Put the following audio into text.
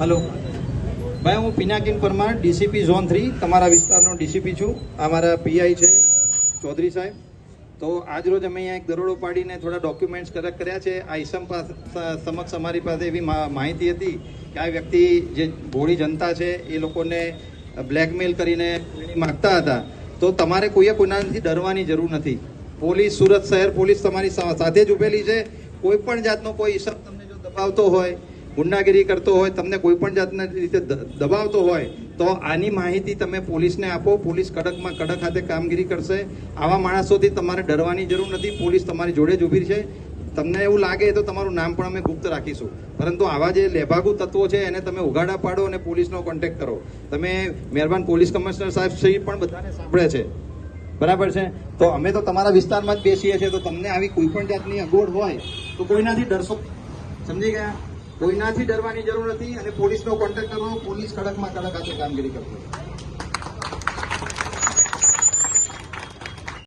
Hello भाई हूँ Pinakin Parmar DCP zone 3 तमारा विस्तारनो डीसीपी छूँ। अमारा पीआई है चौधरी साहेब। तो आज रोज अमे एक दरोड़ो पाड़ीने थोड़ा डॉक्यूमेंट्स कलेक्ट कर्या छे। आ ईसम समक्ष अमारी पासे एवी माहिती हती के आ व्यक्ति जे भोળી जनता छे ए लोकोने ब्लेकमेल करीने मागता हता। तो तमारे कोઈએ कोईनाथी डरवानी जरूर नथी। पोलीस सूरत शहर पोलीस तमारी साथे ज उभेली छे। कोई पण जातनो कोई ईसम तमने जो दबावतो होय, गुंडागिरी करतो होय, तमने कोई पण जातना रीते दबावतो होय तो आनी माहिती तमे पोलीसने आपो। पोलीस कड़कमां कड़क हाथे कामगीरी करशे। आवा माणसोथी तमारे डरवानी जरूर नथी। पोलीस तमारी जोड़े ज ऊभी छे। तमने एवुं लागे तो तमारुं नाम पण अमे गुप्त राखीशुं, परंतु आवा जे लेभागु तत्वो छे एने तमे उघाड़ा पाडो अने पोलीसनो कॉन्टेक्ट करो। तमे महेरबान पोलीस कमिशनर साहेब श्री पण बधाने सांभळे छे, बराबर छे। तो अमे तो तमारा विस्तारमां ज बेसीए छे। तो तमने आवी कोईपण जातनी अगवड होय तो कोईनाथी डरशो, समजी गया? कोईनाथी डरवानी जरूर नथी। अने पोलीसनो कॉन्टेक्ट करो। पोलीस कड़कमां कड़क हाथे कामगीरी करशे।